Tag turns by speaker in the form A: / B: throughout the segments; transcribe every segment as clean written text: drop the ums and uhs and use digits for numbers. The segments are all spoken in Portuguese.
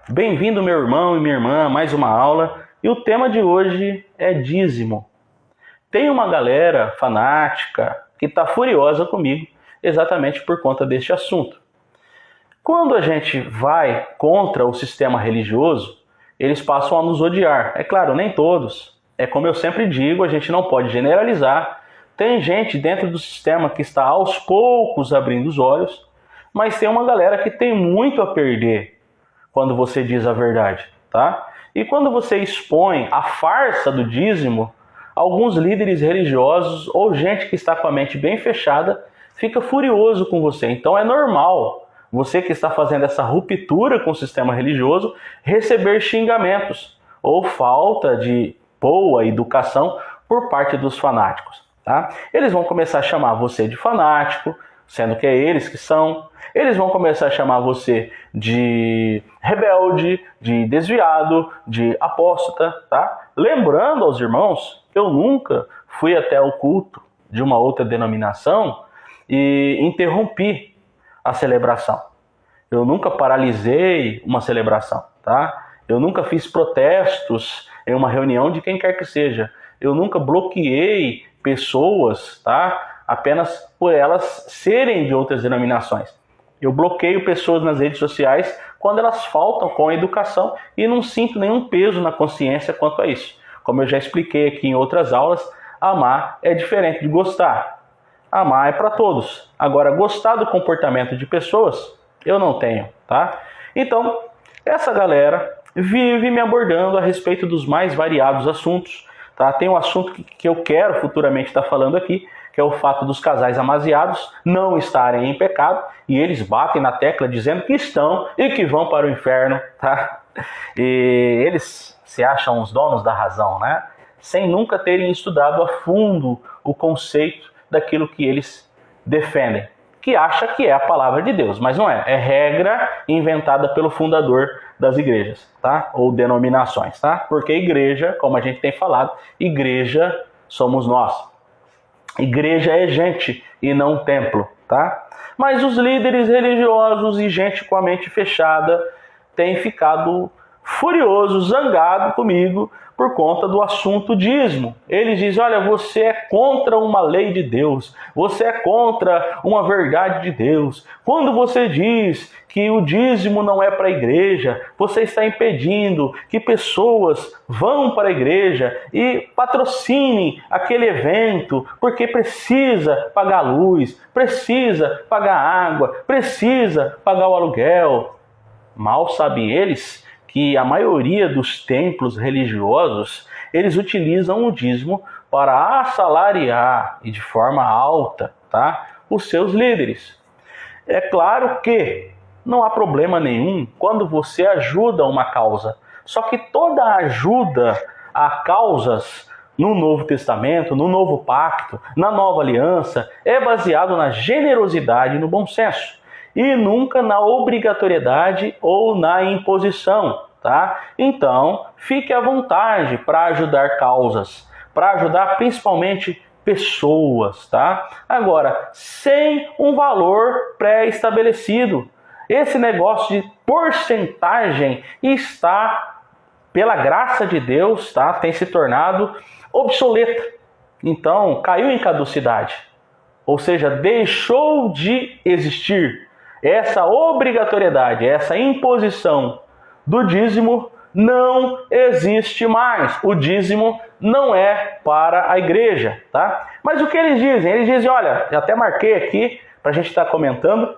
A: Bem-vindo, meu irmão e minha irmã, a mais uma aula. E o tema de hoje é dízimo. Tem uma galera fanática que está furiosa comigo exatamente por conta deste assunto. Quando a gente vai contra o sistema religioso, eles passam a nos odiar. É claro, nem todos. É como eu sempre digo, a gente não pode generalizar. Tem gente dentro do sistema que está aos poucos abrindo os olhos, mas tem uma galera que tem muito a perder quando você diz a verdade, tá? E quando você expõe a farsa do dízimo, alguns líderes religiosos ou gente que está com a mente bem fechada fica furioso com você. Então é normal você que está fazendo essa ruptura com o sistema religioso receber xingamentos ou falta de boa educação por parte dos fanáticos, tá? Eles vão começar a chamar você de fanático, sendo que é eles que são. Eles vão começar a chamar você de rebelde, de desviado, de apóstata, tá? Lembrando aos irmãos, eu nunca fui até o culto de uma outra denominação e interrompi a celebração. Eu nunca paralisei uma celebração, tá? Eu nunca fiz protestos em uma reunião de quem quer que seja. Eu nunca bloqueei pessoas, tá? Apenas por elas serem de outras denominações. Eu bloqueio pessoas nas redes sociais quando elas faltam com a educação e não sinto nenhum peso na consciência quanto a isso. Como eu já expliquei aqui em outras aulas, amar é diferente de gostar. Amar é para todos. Agora, gostar do comportamento de pessoas, eu não tenho, tá? Então, essa galera vive me abordando a respeito dos mais variados assuntos, tá? Tem um assunto que eu quero futuramente estar falando aqui, que é o fato dos casais amaziados não estarem em pecado, e eles batem na tecla dizendo que estão e que vão para o inferno, tá? E eles se acham os donos da razão, né? Sem nunca terem estudado a fundo o conceito daquilo que eles defendem, que acha que é a palavra de Deus, mas não é. É regra inventada pelo fundador das igrejas, tá? Ou denominações, tá? Porque igreja, como a gente tem falado, igreja somos nós. Igreja é gente e não templo, tá? Mas os líderes religiosos e gente com a mente fechada têm ficado furiosos, zangados comigo por conta do assunto dízimo. Eles dizem, olha, você é contra uma lei de Deus, você é contra uma verdade de Deus. Quando você diz que o dízimo não é para a igreja, você está impedindo que pessoas vão para a igreja e patrocinem aquele evento, porque precisa pagar luz, precisa pagar água, precisa pagar o aluguel. Mal sabem eles que a maioria dos templos religiosos, eles utilizam o dízimo para assalariar, e de forma alta, tá, os seus líderes. É claro que não há problema nenhum quando você ajuda uma causa. Só que toda ajuda a causas no Novo Testamento, no Novo Pacto, na Nova Aliança, é baseado na generosidade e no bom senso. E nunca na obrigatoriedade ou na imposição, tá? Então, fique à vontade para ajudar causas, para ajudar principalmente pessoas, tá? Agora, sem um valor pré-estabelecido. Esse negócio de porcentagem está, pela graça de Deus, tá? Tem se tornado obsoleta. Então, caiu em caducidade. Ou seja, deixou de existir. Essa obrigatoriedade, essa imposição do dízimo não existe mais. O dízimo não é para a igreja, tá? Mas o que eles dizem? Eles dizem, olha, eu até marquei aqui para a gente estar comentando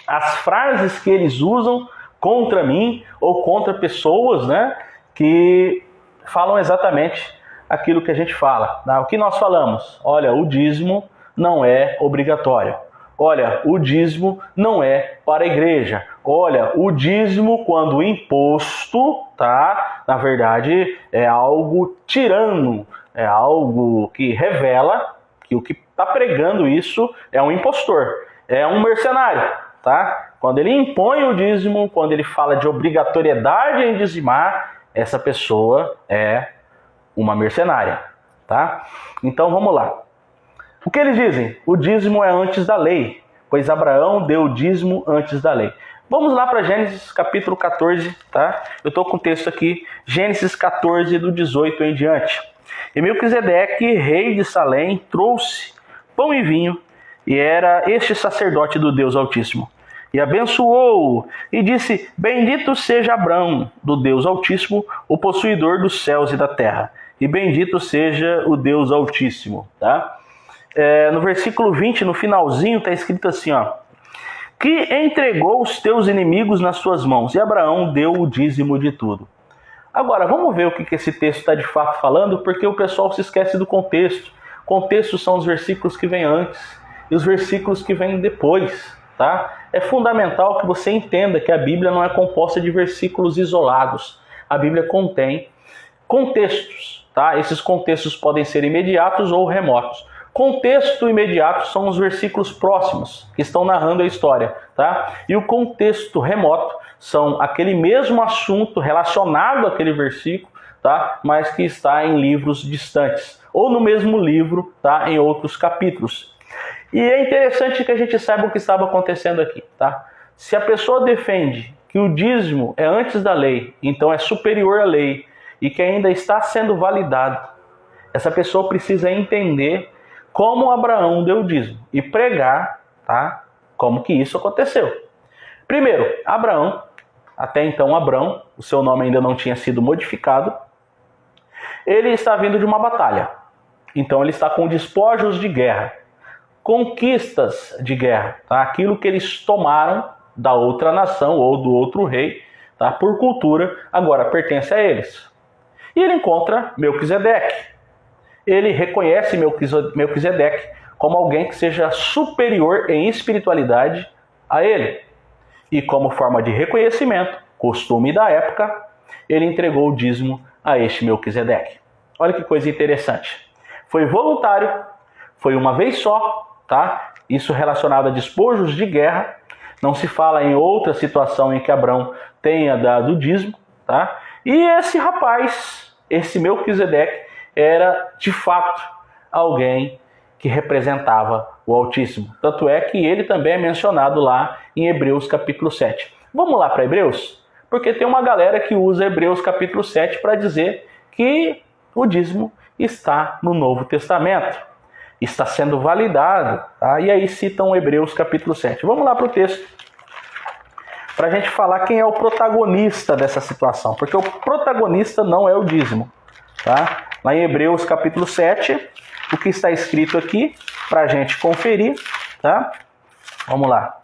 A: as frases que eles usam contra mim ou contra pessoas, né, que falam exatamente aquilo que a gente fala. O que nós falamos? Olha, o dízimo não é obrigatório. Olha, o dízimo não é para a igreja. Olha, o dízimo, quando imposto, tá? Na verdade, é algo tirano, é algo que revela que o que está pregando isso é um impostor, é um mercenário, tá? Quando ele impõe o dízimo, quando ele fala de obrigatoriedade em dizimar, essa pessoa é uma mercenária, tá? Então vamos lá. O que eles dizem? O dízimo é antes da lei, pois Abraão deu o dízimo antes da lei. Vamos lá para Gênesis capítulo 14, tá? Eu estou com o texto aqui, Gênesis 14, do 18 em diante. E Melquisedeque, rei de Salém, trouxe pão e vinho, e era este sacerdote do Deus Altíssimo. E abençoou-o, e disse, bendito seja Abrão, do Deus Altíssimo, o possuidor dos céus e da terra. E bendito seja o Deus Altíssimo, tá? No versículo 20, no finalzinho, está escrito assim, ó. Que entregou os teus inimigos nas suas mãos, e Abraão deu o dízimo de tudo. Agora, vamos ver o que esse texto está de fato falando, porque o pessoal se esquece do contexto. Contexto são os versículos que vêm antes e os versículos que vêm depois, tá? É fundamental que você entenda que a Bíblia não é composta de versículos isolados. A Bíblia contém contextos, tá? Esses contextos podem ser imediatos ou remotos. Contexto imediato são os versículos próximos, que estão narrando a história, tá? E o contexto remoto são aquele mesmo assunto relacionado àquele versículo, tá? Mas que está em livros distantes, ou no mesmo livro, tá? Em outros capítulos. E é interessante que a gente saiba o que estava acontecendo aqui, tá? Se a pessoa defende que o dízimo é antes da lei, então é superior à lei, e que ainda está sendo validado, essa pessoa precisa entender como Abraão deu o dízimo e pregar, tá? Como que isso aconteceu. Primeiro, Abraão, até então Abrão, o seu nome ainda não tinha sido modificado, ele está vindo de uma batalha. Então ele está com despojos de guerra, conquistas de guerra, tá? Aquilo que eles tomaram da outra nação ou do outro rei, tá? Por cultura, agora pertence a eles. E ele encontra Melquisedeque. Ele reconhece Melquisedeque como alguém que seja superior em espiritualidade a ele. E como forma de reconhecimento, costume da época, ele entregou o dízimo a este Melquisedeque. Olha que coisa interessante. Foi voluntário, foi uma vez só, tá? Isso relacionado a despojos de guerra. Não se fala em outra situação em que Abrão tenha dado o dízimo, tá? E esse rapaz, esse Melquisedeque, era de fato alguém que representava o Altíssimo. Tanto é que ele também é mencionado lá em Hebreus capítulo 7. Vamos lá para Hebreus? Porque tem uma galera que usa Hebreus capítulo 7 para dizer que o dízimo está no Novo Testamento. Está sendo validado. Tá? E aí citam Hebreus capítulo 7. Vamos lá para o texto. Para a gente falar quem é o protagonista dessa situação. Porque o protagonista não é o dízimo. Tá? Lá em Hebreus capítulo 7, o que está escrito aqui, para a gente conferir, tá? Vamos lá.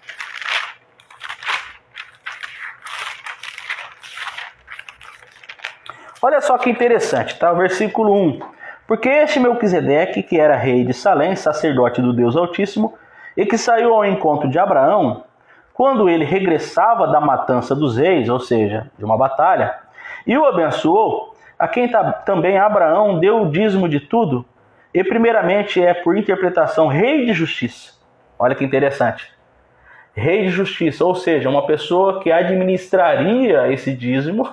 A: Olha só que interessante, tá? O versículo 1. Porque este Melquisedeque, que era rei de Salém, sacerdote do Deus Altíssimo, e que saiu ao encontro de Abraão, quando ele regressava da matança dos reis, ou seja, de uma batalha, e o abençoou, a quem também Abraão deu o dízimo de tudo, e primeiramente é por interpretação rei de justiça. Olha que interessante. Rei de justiça, ou seja, uma pessoa que administraria esse dízimo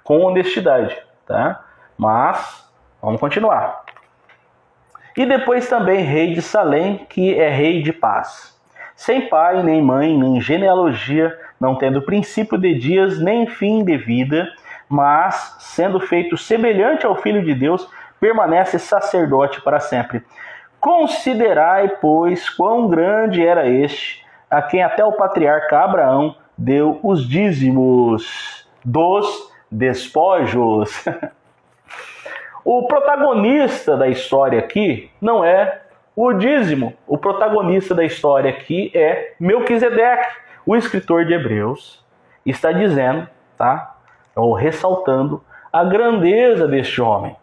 A: com honestidade, tá? Mas, vamos continuar. E depois também rei de Salém, que é rei de paz. Sem pai, nem mãe, nem genealogia, não tendo princípio de dias, nem fim de vida, mas, sendo feito semelhante ao Filho de Deus, permanece sacerdote para sempre. Considerai, pois, quão grande era este, a quem até o patriarca Abraão deu os dízimos dos despojos. O protagonista da história aqui não é o dízimo. O protagonista da história aqui é Melquisedeque. O escritor de Hebreus está dizendo, tá? Ou ressaltando a grandeza deste homem.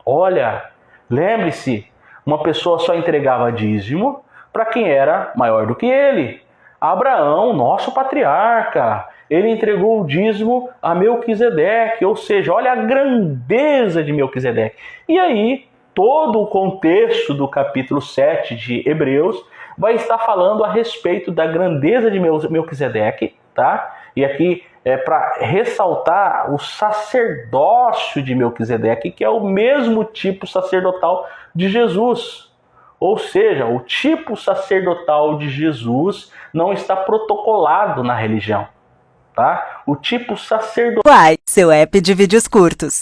A: Olha, lembre-se, uma pessoa só entregava dízimo para quem era maior do que ele. Abraão, nosso patriarca, ele entregou o dízimo a Melquisedeque, ou seja, olha a grandeza de Melquisedeque. E aí, todo o contexto do capítulo 7 de Hebreus vai estar falando a respeito da grandeza de Melquisedeque, tá? E aqui é para ressaltar o sacerdócio de Melquisedeque, que é o mesmo tipo sacerdotal de Jesus. Ou seja, o tipo sacerdotal de Jesus não está protocolado na religião. tá? O tipo sacerdotal
B: Uai, seu app de vídeos curtos.